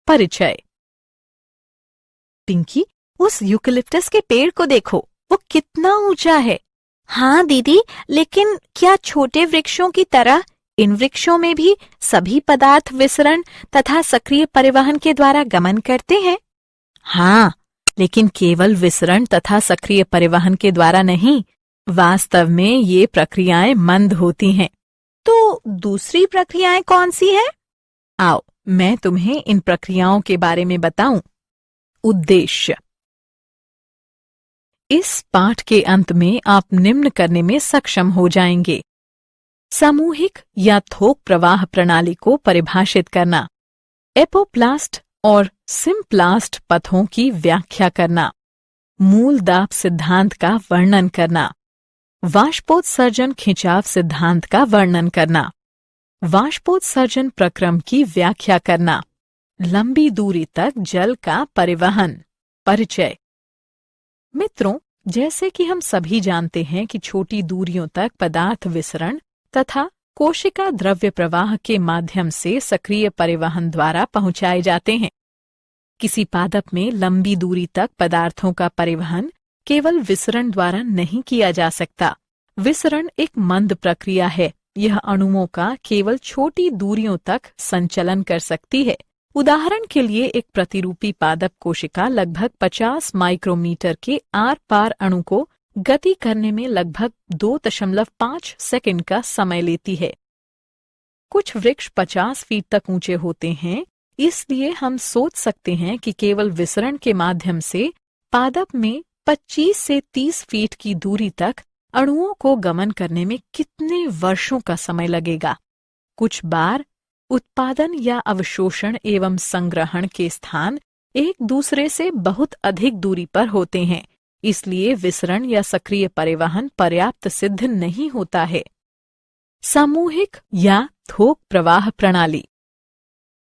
परिचय। पिंकी, उस यूकेलिप्टस के पेड़ को देखो, वो कितना ऊंचा है। हाँ दीदी, लेकिन क्या छोटे वृक्षों की तरह इन वृक्षों में भी सभी पदार्थ विसरण तथा सक्रिय परिवहन के द्वारा गमन करते हैं? हाँ, लेकिन केवल विसरण तथा सक्रिय परिवहन के द्वारा नहीं, वास्तव में ये प्रक्रियाएं मंद होती हैं। तो दूसरी प्रक्रियाएं कौन सी हैं? आओ, मैं तुम्हें इन प्रक्रियाओं के बारे में बताऊं। उद्देश्य। इस पाठ के अंत में आप निम्न करने में सक्षम हो जाएंगे। सामूहिक या थोक प्रवाह प्रणाली को परिभाषित करना, एपोप्लास्ट और सिम्प्लास्ट पथों की व्याख्या करना, मूल दाब सिद्धांत का वर्णन करना, वाष्पोत्सर्जन खिंचाव सिद्धांत का वर्णन करना, वाष्पोत्सर्जन प्रक्रम की व्याख्या करना, लंबी दूरी तक जल का परिवहन। परिचय। मित्रों, जैसे कि हम सभी जानते हैं कि छोटी दूरियों तक पदार्थ विसरण तथा कोशिका द्रव्य प्रवाह के माध्यम से सक्रिय परिवहन द्वारा पहुंचाए जाते हैं। किसी पादप में लंबी दूरी तक पदार्थों का परिवहन केवल विसरण द्वारा नहीं किया जा सकता। विसरण एक मंद प्रक्रिया है। यह अणुओं का केवल छोटी दूरियों तक संचलन कर सकती है। उदाहरण के लिए एक प्रतिरूपी पादप कोशिका लगभग 50 माइक्रोमीटर के आर पार अणु को गति करने में लगभग 2.5 सेकंड का समय लेती है। कुछ वृक्ष 50 फीट तक ऊंचे होते हैं, इसलिए हम सोच सकते हैं कि केवल विसरण के माध्यम से पादप में 25 से 30 फीट की दूरी तक अणुओं को गमन करने में कितने वर्षों का समय लगेगा। कुछ बार उत्पादन या अवशोषण एवं संग्रहण के स्थान एक दूसरे से बहुत अधिक दूरी पर होते हैं, इसलिए विसरण या सक्रिय परिवहन पर्याप्त सिद्ध नहीं होता है। सामूहिक या थोक प्रवाह प्रणाली।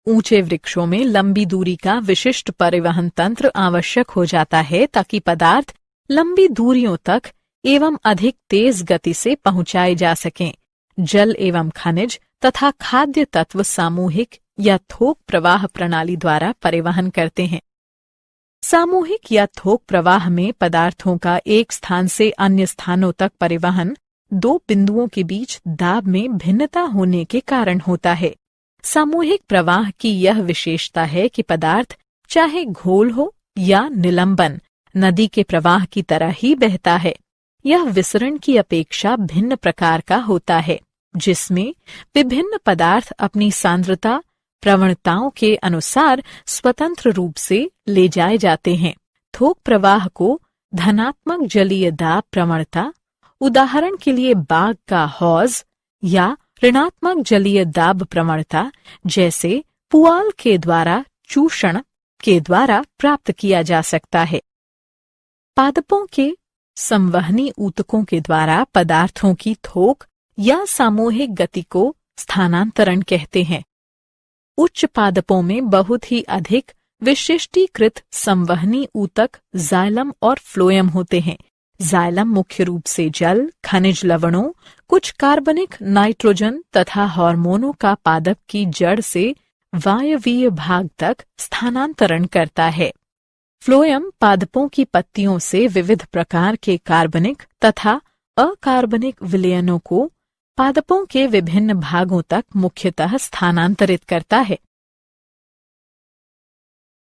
ऊंचे वृक्षों में लंबी दूरी का विशिष्ट परिवहन तंत्र आवश्यक हो जाता है ताकि पदार्थ लंबी दूरियों तक एवं अधिक तेज गति से पहुंचाए जा सकें। जल एवं खनिज तथा खाद्य तत्व सामूहिक या थोक प्रवाह प्रणाली द्वारा परिवहन करते हैं। सामूहिक या थोक प्रवाह में पदार्थों का एक स्थान से अन्य स्थानों तक परिवहन दो बिंदुओं के बीच दाब में भिन्नता होने के कारण होता है। सामूहिक प्रवाह की यह विशेषता है कि पदार्थ चाहे घोल हो या निलंबन नदी के प्रवाह की तरह ही बहता है। यह विसरण की अपेक्षा भिन्न प्रकार का होता है, जिसमें विभिन्न पदार्थ अपनी सांद्रता प्रवणताओं के अनुसार स्वतंत्र रूप से ले जाए जाते हैं। थोक प्रवाह को धनात्मक जलीय दाब प्रवणता, उदाहरण के लिए बाग का हौज, या ऋणात्मक जलीय दाब प्रवणता जैसे पुआल के द्वारा चूषण के द्वारा प्राप्त किया जा सकता है। पादपों के संवहनी ऊतकों के द्वारा पदार्थों की थोक या सामूहिक गति को स्थानांतरण कहते हैं। उच्च पादपों में बहुत ही अधिक विशिष्टीकृत संवहनी ऊतक जाइलम और फ्लोएम होते हैं। जाइलम मुख्य रूप से जल, खनिज लवणों, कुछ कार्बनिक, नाइट्रोजन तथा हार्मोनों का पादप की जड़ से वायवीय भाग तक स्थानांतरण करता है। फ्लोएम पादपों की पत्तियों से विविध प्रकार के कार्बनिक तथा अकार्बनिक विलयनों को पादपों के विभिन्न भागों तक मुख्यतः स्थानांतरित करता है।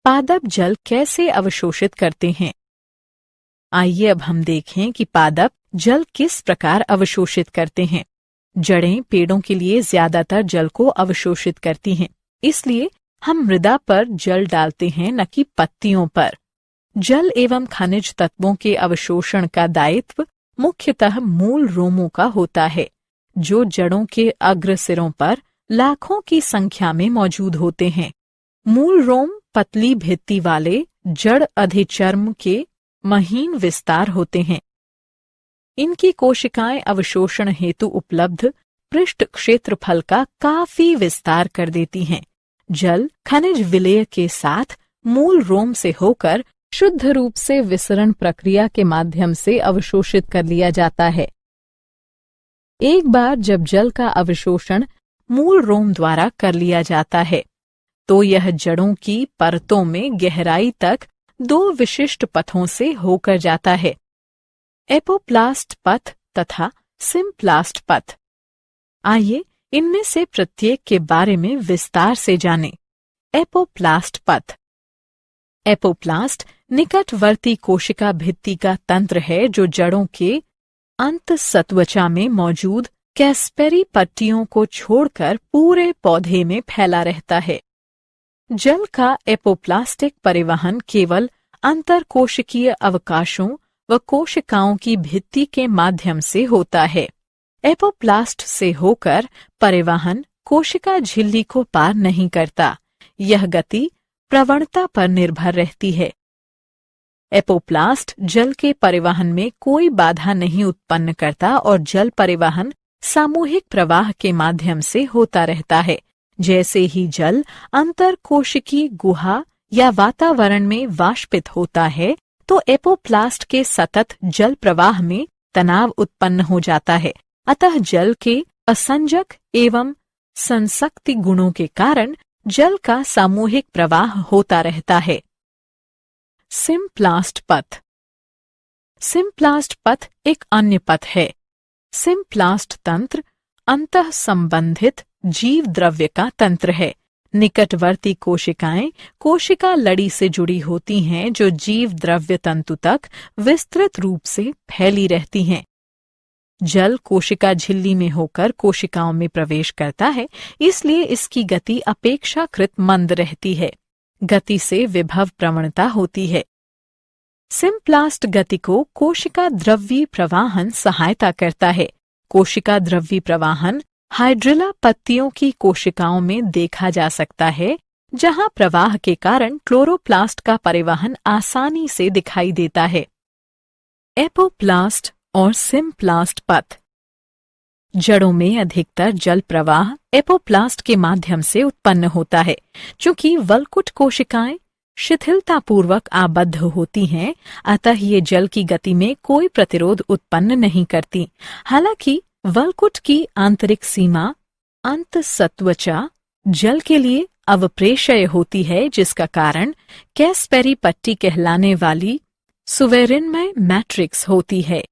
पादप जल कैसे अवशोषित करते हैं? आइए अब हम देखें कि पादप जल किस प्रकार अवशोषित करते हैं। जड़ें पेड़ों के लिए ज्यादातर जल को अवशोषित करती हैं, इसलिए हम मृदा पर जल डालते हैं, न कि पत्तियों पर। जल एवं खनिज तत्वों के अवशोषण का दायित्व मुख्यतः मूल रोमों का होता है, जो जड़ों के अग्र सिरों पर लाखों की संख्या में मौजूद होते हैं। मूल रोम पतली भित्ति वाले जड़ अधिचर्म के महीन विस्तार होते हैं। इनकी कोशिकाएं अवशोषण हेतु उपलब्ध पृष्ठ क्षेत्रफल का काफी विस्तार कर देती हैं। जल खनिज विलय के साथ मूल रोम से होकर शुद्ध रूप से विसरण प्रक्रिया के माध्यम से अवशोषित कर लिया जाता है। एक बार जब जल का अवशोषण मूल रोम द्वारा कर लिया जाता है, तो यह जड़ों की परतों में गहराई तक 2 विशिष्ट पथों से होकर जाता है, एपोप्लास्ट पथ तथा सिम्प्लास्ट पथ। आइए इनमें से प्रत्येक के बारे में विस्तार से जानें। एपोप्लास्ट पथ। एपोप्लास्ट निकटवर्ती कोशिका भित्ति का तंत्र है जो जड़ों के अंतःसत्वचा में मौजूद कैस्पेरी पट्टियों को छोड़कर पूरे पौधे में फैला रहता है। जल का एपोप्लास्टिक परिवहन केवल अंतरकोशिकीय अवकाशों व कोशिकाओं की भित्ति के माध्यम से होता है। एपोप्लास्ट से होकर परिवहन कोशिका झिल्ली को पार नहीं करता। यह गति प्रवणता पर निर्भर रहती है। एपोप्लास्ट जल के परिवहन में कोई बाधा नहीं उत्पन्न करता और जल परिवहन सामूहिक प्रवाह के माध्यम से होता रहता है। जैसे ही जल अंतरकोशिकीय गुहा या वातावरण में वाष्पित होता है तो एपोप्लास्ट के सतत जल प्रवाह में तनाव उत्पन्न हो जाता है। अतः जल के असंजक एवं संसक्ति गुणों के कारण जल का सामूहिक प्रवाह होता रहता है। सिम्प्लास्ट पथ। सिम्प्लास्ट पथ एक अन्य पथ है। सिम्प्लास्ट तंत्र अंतः संबंधित जीव द्रव्य का तंत्र है। निकटवर्ती कोशिकाएं कोशिका लड़ी से जुड़ी होती हैं जो जीव द्रव्य तंतु तक विस्तृत रूप से फैली रहती हैं। जल कोशिका झिल्ली में होकर कोशिकाओं में प्रवेश करता है, इसलिए इसकी गति अपेक्षाकृत मंद रहती है। गति से विभव प्रवणता होती है। सिम्प्लास्ट गति को कोशिका द्रव्य प्रवाहन सहायता करता है। कोशिका द्रव्य प्रवाहन हाइड्रिला पत्तियों की कोशिकाओं में देखा जा सकता है, जहां प्रवाह के कारण क्लोरोप्लास्ट का परिवहन आसानी से दिखाई देता है। एपोप्लास्ट और सिम्प्लास्ट पथ। जड़ों में अधिकतर जल प्रवाह एपोप्लास्ट के माध्यम से उत्पन्न होता है। चूंकि वल्कुट कोशिकाएं शिथिलतापूर्वक आबद्ध होती हैं, अतः ये जल की गति में कोई प्रतिरोध उत्पन्न नहीं करती। हालांकि वल्कुट की आंतरिक सीमा अंतःसत्वचा जल के लिए अवप्रेशय होती है, जिसका कारण कैस्पेरी पट्टी कहलाने वाली सुवेरिनमय मैट्रिक्स होती है।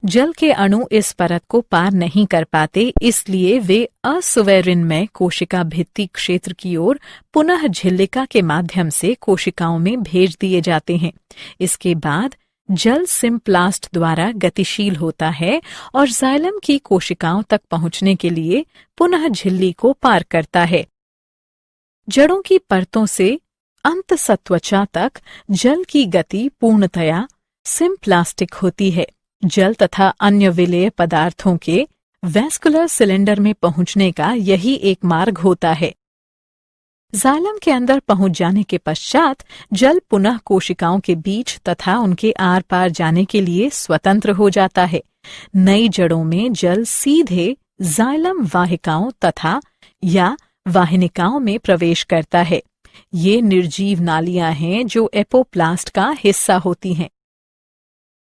जल के अणु इस परत को पार नहीं कर पाते, इसलिए वे असुवेरिनमय कोशिका भित्ति क्षेत्र की ओर पुनः झिल्लिका के माध्यम से कोशिकाओं में भेज दिए जाते हैं। इसके बाद जल सिम्प्लास्ट द्वारा गतिशील होता है और जाइलम की कोशिकाओं तक पहुंचने के लिए पुनः झिल्ली को पार करता है। जड़ों की परतों से अंतःसत्वचा तक जल की गति पूर्णतया सिम्प्लास्टिक होती है। जल तथा अन्य विलेय पदार्थों के वैस्कुलर सिलेंडर में पहुंचने का यही एक मार्ग होता है। जाइलम के अंदर पहुंच जाने के पश्चात जल पुनः कोशिकाओं के बीच तथा उनके आर पार जाने के लिए स्वतंत्र हो जाता है। नई जड़ों में जल सीधे जाइलम वाहिकाओं तथा या वाहिनिकाओं में प्रवेश करता है। ये निर्जीव नालियां हैं जो एपोप्लास्ट का हिस्सा होती हैं।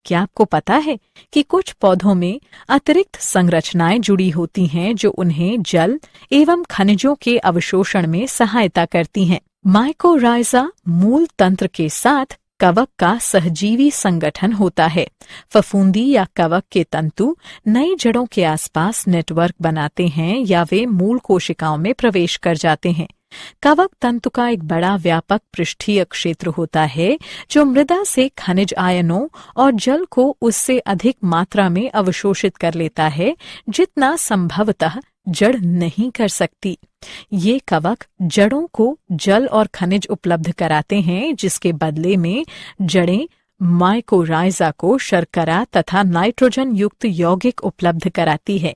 क्या आपको पता है कि कुछ पौधों में अतिरिक्त संरचनाएं जुड़ी होती हैं जो उन्हें जल एवं खनिजों के अवशोषण में सहायता करती हैं? माइकोराइजा मूल तंत्र के साथ कवक का सहजीवी संगठन होता है। फफूंदी या कवक के तंतु नई जड़ों के आसपास नेटवर्क बनाते हैं या वे मूल कोशिकाओं में प्रवेश कर जाते हैं। कवक तंतु का एक बड़ा व्यापक पृष्ठीय क्षेत्र होता है जो मृदा से खनिज आयनों और जल को उससे अधिक मात्रा में अवशोषित कर लेता है जितना संभवतः जड़ नहीं कर सकती। ये कवक जड़ों को जल और खनिज उपलब्ध कराते हैं, जिसके बदले में जड़ें माइकोराइजा को शर्करा तथा नाइट्रोजन युक्त यौगिक उपलब्ध कराती है।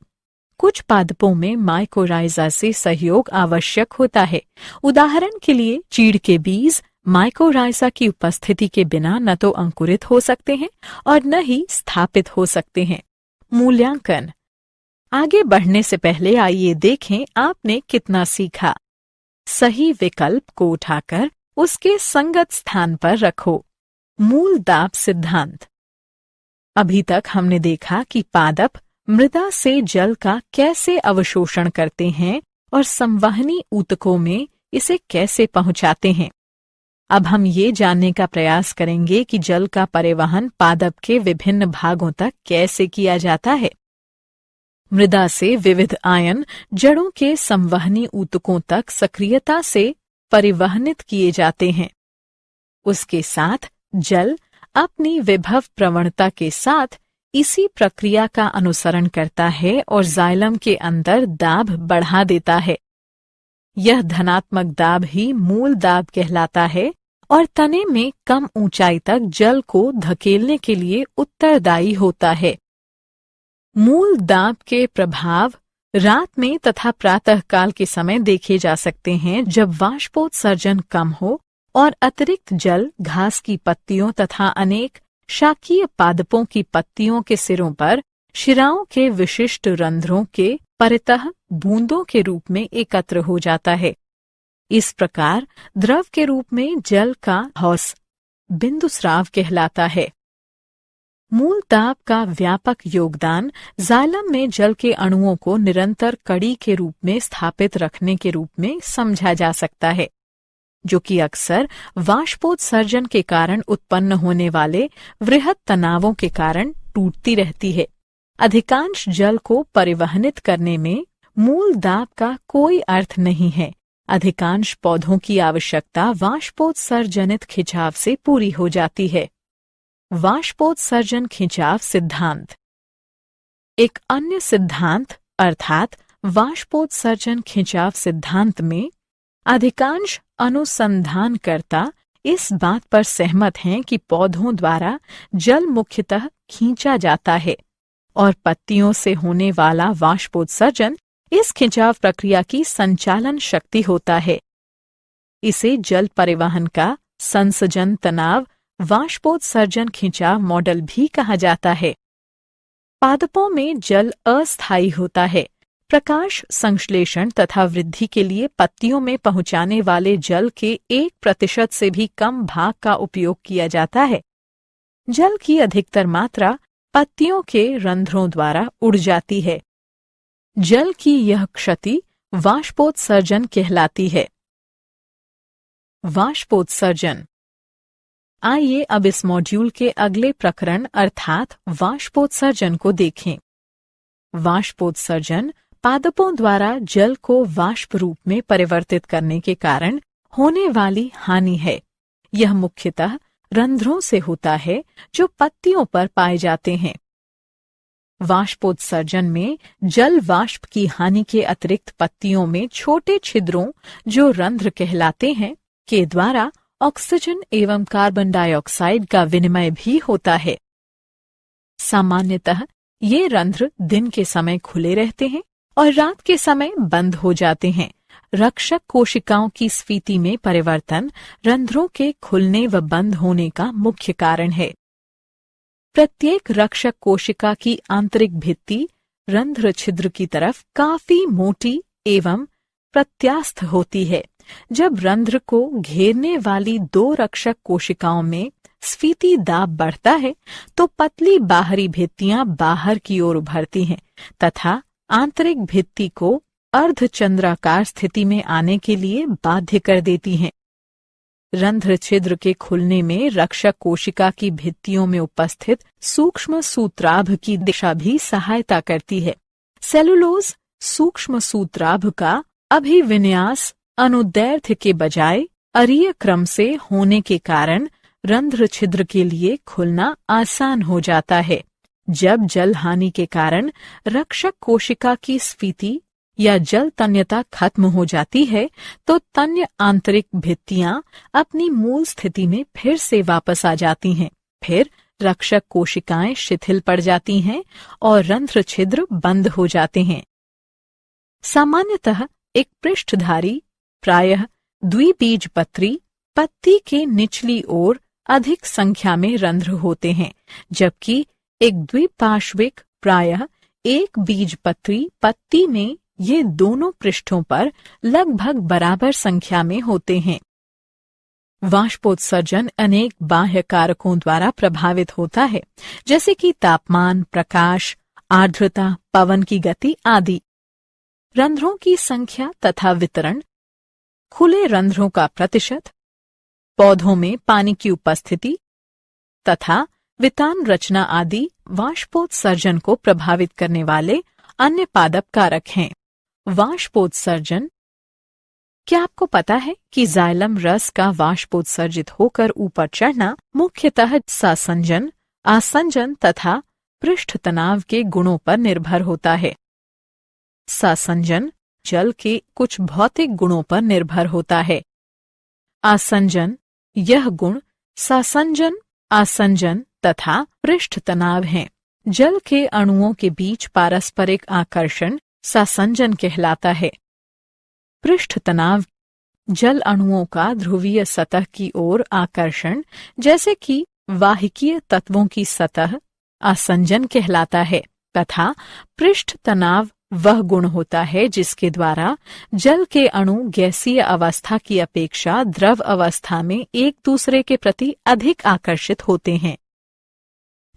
कुछ पादपों में माइकोराइजा से सहयोग आवश्यक होता है। उदाहरण के लिए चीड़ के बीज माइकोराइजा की उपस्थिति के बिना न तो अंकुरित हो सकते हैं और न ही स्थापित हो सकते हैं। मूल्यांकन। आगे बढ़ने से पहले आइए देखें आपने कितना सीखा। सही विकल्प को उठाकर उसके संगत स्थान पर रखो। मूल दाब सिद्धांत। अभी तक हमने देखा कि पादप मृदा से जल का कैसे अवशोषण करते हैं और संवहनी ऊतकों में इसे कैसे पहुंचाते हैं। अब हम ये जानने का प्रयास करेंगे कि जल का परिवहन पादप के विभिन्न भागों तक कैसे किया जाता है। मृदा से विविध आयन जड़ों के संवहनी ऊतकों तक सक्रियता से परिवहनित किए जाते हैं। उसके साथ जल अपनी विभव प्रवणता के साथ इसी प्रक्रिया का अनुसरण करता है और जाइलम के अंदर दाब बढ़ा देता है। यह धनात्मक दाब ही मूल दाब कहलाता है और तने में कम ऊंचाई तक जल को धकेलने के लिए उत्तरदायी होता है। मूल दाब के प्रभाव रात में तथा प्रातःकाल के समय देखे जा सकते हैं, जब वाष्पोत्सर्जन कम हो और अतिरिक्त जल घास की पत्तियों तथा अनेक शाकीय पादपों की पत्तियों के सिरों पर शिराओं के विशिष्ट रंध्रों के परितः बूंदों के रूप में एकत्र हो जाता है। इस प्रकार द्रव के रूप में जल का हौस बिंदुस्राव कहलाता है। मूल दाब का व्यापक योगदान जाइलम में जल के अणुओं को निरंतर कड़ी के रूप में स्थापित रखने के रूप में समझा जा सकता है, जो कि अक्सर वाष्पोत्सर्जन के कारण उत्पन्न होने वाले वृहद तनावों के कारण टूटती रहती है। अधिकांश जल को परिवहनित करने में मूल दाब का कोई अर्थ नहीं है। अधिकांश पौधों की आवश्यकता वाष्पोत्सर्जनित खिंचाव से पूरी हो जाती है। वाष्पोत्सर्जन खिंचाव सिद्धांत। एक अन्य सिद्धांत अर्थात वाष्पोत्सर्जन खिंचाव सिद्धांत में अधिकांश अनुसंधानकर्ता इस बात पर सहमत हैं कि पौधों द्वारा जल मुख्यतः खींचा जाता है और पत्तियों से होने वाला वाष्पोत्सर्जन इस खिंचाव प्रक्रिया की संचालन शक्ति होता है। इसे जल परिवहन का संसर्जन तनाव वाष्पोत्सर्जन खिंचाव मॉडल भी कहा जाता है। पादपों में जल अस्थायी होता है। प्रकाश संश्लेषण तथा वृद्धि के लिए पत्तियों में पहुंचाने वाले जल के 1% से भी कम भाग का उपयोग किया जाता है। जल की अधिकतर मात्रा पत्तियों के रंध्रों द्वारा उड़ जाती है। जल की यह क्षति वाष्पोत्सर्जन कहलाती है। वाष्पोत्सर्जन। आइए अब इस मॉड्यूल के अगले प्रकरण अर्थात वाष्पोत्सर्जन को देखें। वाष्पोत्सर्जन पादपों द्वारा जल को वाष्प रूप में परिवर्तित करने के कारण होने वाली हानि है। यह मुख्यतः रंध्रों से होता है जो पत्तियों पर पाए जाते हैं। वाष्पोत्सर्जन में जल वाष्प की हानि के अतिरिक्त पत्तियों में छोटे छिद्रों, जो रंध्र कहलाते हैं, के द्वारा ऑक्सीजन एवं कार्बन डाइऑक्साइड का विनिमय भी होता है। सामान्यतः ये रंध्र दिन के समय खुले रहते हैं और रात के समय बंद हो जाते हैं। रक्षक कोशिकाओं की स्फीति में परिवर्तन रंध्रों के खुलने व बंद होने का मुख्य कारण है। प्रत्येक रक्षक कोशिका की आंतरिक भित्ति रंध्र छिद्र की तरफ काफी मोटी एवं प्रत्यास्थ होती है। जब रंध्र को घेरने वाली 2 रक्षक कोशिकाओं में स्फीति दाब बढ़ता है तो पतली बाहरी भित्तियां बाहर की ओर उभरती हैं तथा आंतरिक भित्ति को अर्धचंद्राकार स्थिति में आने के लिए बाध्य कर देती हैं। रंध्र छिद्र के खुलने में रक्षक कोशिका की भित्तियों में उपस्थित सूक्ष्म सूत्राभ की दिशा भी सहायता करती है। सेलुलोज सूक्ष्म सूत्राभ का अभिविन्यास अनुदैर्ध्य के बजाय अरीय क्रम से होने के कारण रंध्र छिद्र के लिए खुलना आसान हो जाता है। जब जल हानि के कारण रक्षक कोशिका की स्फीति या जल तन्यता खत्म हो जाती है तो तन्य आंतरिक भित्तियां अपनी मूल स्थिति में फिर से वापस आ जाती हैं। फिर रक्षक कोशिकाएं शिथिल पड़ जाती हैं और रंध्र छिद्र बंद हो जाते हैं। सामान्यतः एक पृष्ठधारी प्रायः द्विबीजपत्री पत्ती के निचली ओर अधिक संख्या में रंध्र होते हैं, जबकि एक द्विपार्श्विक प्रायः एक बीजपत्री पत्ती में ये दोनों पृष्ठों पर लगभग बराबर संख्या में होते हैं। वाष्पोत्सर्जन अनेक बाह्य कारकों द्वारा प्रभावित होता है, जैसे कि तापमान, प्रकाश, आर्द्रता, पवन की गति आदि। रंध्रों की संख्या तथा वितरण खुले रंध्रों का प्रतिशत, पौधों में पानी की उपस्थिति तथा वितान रचना आदि वाष्पोत्सर्जन को प्रभावित करने वाले अन्य पादप कारक हैं। वाष्पोत्सर्जन। क्या आपको पता है कि जाइलम रस का वाष्पोत्सर्जित होकर ऊपर चढ़ना मुख्यतः सासंजन, आसंजन तथा पृष्ठ तनाव के गुणों पर निर्भर होता है। सासंजन जल के कुछ भौतिक गुणों पर निर्भर होता है। आसंजन, यह गुण सासंजन, आसंजन तथा पृष्ठ तनाव हैं। जल के अणुओं के बीच पारस्परिक आकर्षण सासंजन कहलाता है। पृष्ठ तनाव जल अणुओं का ध्रुवीय सतह की ओर आकर्षण, जैसे कि वाहिकीय तत्वों की सतह, आसंजन कहलाता है तथा पृष्ठ तनाव वह गुण होता है जिसके द्वारा जल के अणु गैसीय अवस्था की अपेक्षा द्रव अवस्था में एक दूसरे के प्रति अधिक आकर्षित होते हैं।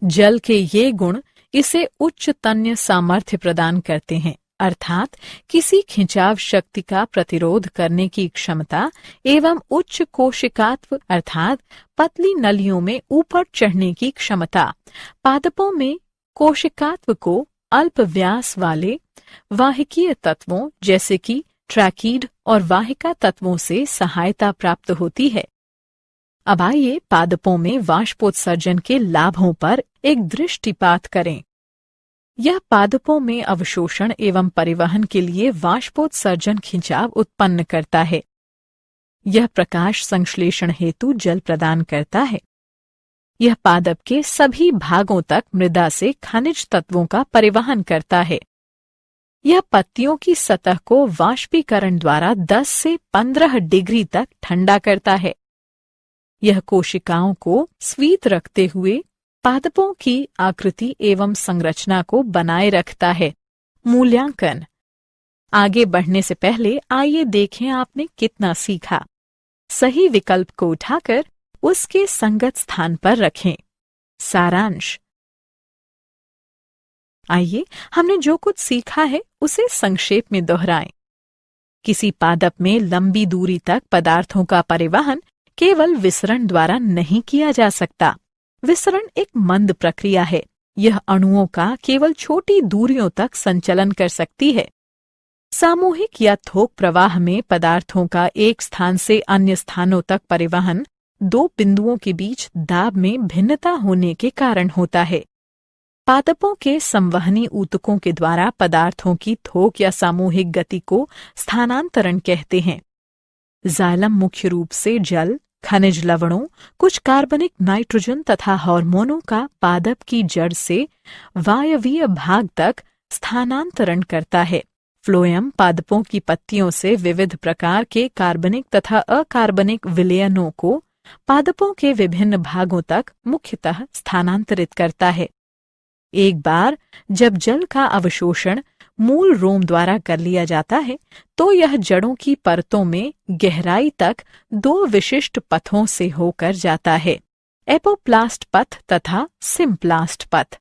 जल के ये गुण इसे उच्च तन्य सामर्थ्य प्रदान करते हैं, अर्थात किसी खिंचाव शक्ति का प्रतिरोध करने की क्षमता एवं उच्च कोशिकात्व अर्थात पतली नलियों में ऊपर चढ़ने की क्षमता। पादपों में कोशिकात्व को अल्प व्यास वाले वाहिकीय तत्वों जैसे कि ट्रैकीड और वाहिका तत्वों से सहायता प्राप्त होती है। अब आइए पादपों में वाष्पोत्सर्जन के लाभों पर एक दृष्टिपात करें। यह पादपों में अवशोषण एवं परिवहन के लिए वाष्पोत्सर्जन खिंचाव उत्पन्न करता है। यह प्रकाश संश्लेषण हेतु जल प्रदान करता है। यह पादप के सभी भागों तक मृदा से खनिज तत्वों का परिवहन करता है। यह पत्तियों की सतह को वाष्पीकरण द्वारा 10 से 15 डिग्री तक ठंडा करता है। यह कोशिकाओं को स्वीत रखते हुए पादपों की आकृति एवं संरचना को बनाए रखता है। मूल्यांकन। आगे बढ़ने से पहले आइए देखें आपने कितना सीखा। सही विकल्प को उठाकर उसके संगत स्थान पर रखें। सारांश। आइए हमने जो कुछ सीखा है उसे संक्षेप में दोहराएं। किसी पादप में लंबी दूरी तक पदार्थों का परिवहन केवल विसरण द्वारा नहीं किया जा सकता। विसरण एक मंद प्रक्रिया है। यह अणुओं का केवल छोटी दूरियों तक संचलन कर सकती है। सामूहिक या थोक प्रवाह में पदार्थों का एक स्थान से अन्य स्थानों तक परिवहन दो बिंदुओं के बीच दाब में भिन्नता होने के कारण होता है। पादपों के संवहनी ऊतकों के द्वारा पदार्थों की थोक या सामूहिक गति को स्थानांतरण कहते हैं। जाइलम मुख्य रूप से जल, खनिज लवणों, कुछ कार्बनिक नाइट्रोजन तथा हार्मोनों का पादप की जड़ से वायवीय भाग तक स्थानांतरण करता है। फ्लोएम पादपों की पत्तियों से विविध प्रकार के कार्बनिक तथा अकार्बनिक विलयनों को पादपों के विभिन्न भागों तक मुख्यतः स्थानांतरित करता है। एक बार जब जल का अवशोषण मूल रोम द्वारा कर लिया जाता है तो यह जड़ों की परतों में गहराई तक दो विशिष्ट पथों से होकर जाता है, एपोप्लास्ट पथ तथा सिम्प्लास्ट पथ।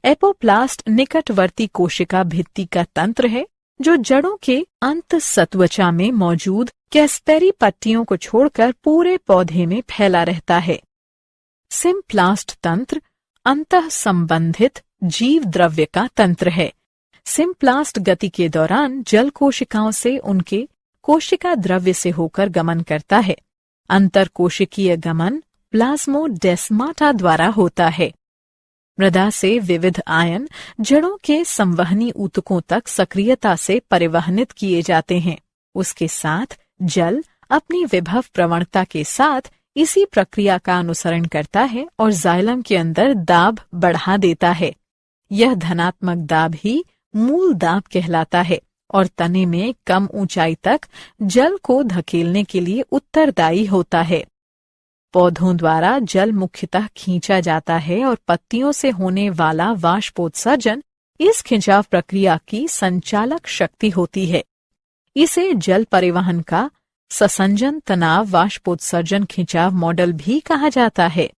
एपोप्लास्ट निकटवर्ती कोशिका भित्ति का तंत्र है जो जड़ों के अंतःसत्वचा में मौजूद कैस्पेरी पट्टियों को छोड़कर पूरे पौधे में फैला रहता है। सिम्प्लास्ट तंत्र अंतः संबंधित जीव द्रव्य का तंत्र है। सिम्प्लास्ट गति के दौरान जल कोशिकाओं से उनके कोशिका द्रव्य से होकर गमन करता है। अंतरकोशिकीय गमन प्लाज्मोडेस्माटा द्वारा होता है। मृदा से विविध आयन जड़ों के संवहनी ऊतकों तक सक्रियता से परिवहनित किए जाते हैं। उसके साथ जल अपनी विभव प्रवणता के साथ इसी प्रक्रिया का अनुसरण करता है और जाइलम के अंदर दाब बढ़ा देता है। यह धनात्मक दाब ही मूल दाब कहलाता है और तने में कम ऊंचाई तक जल को धकेलने के लिए उत्तरदायी होता है। पौधों द्वारा जल मुख्यतः खींचा जाता है और पत्तियों से होने वाला वाष्पोत्सर्जन इस खिंचाव प्रक्रिया की संचालक शक्ति होती है। इसे जल परिवहन का ससंजन तनाव वाष्पोत्सर्जन खिंचाव मॉडल भी कहा जाता है।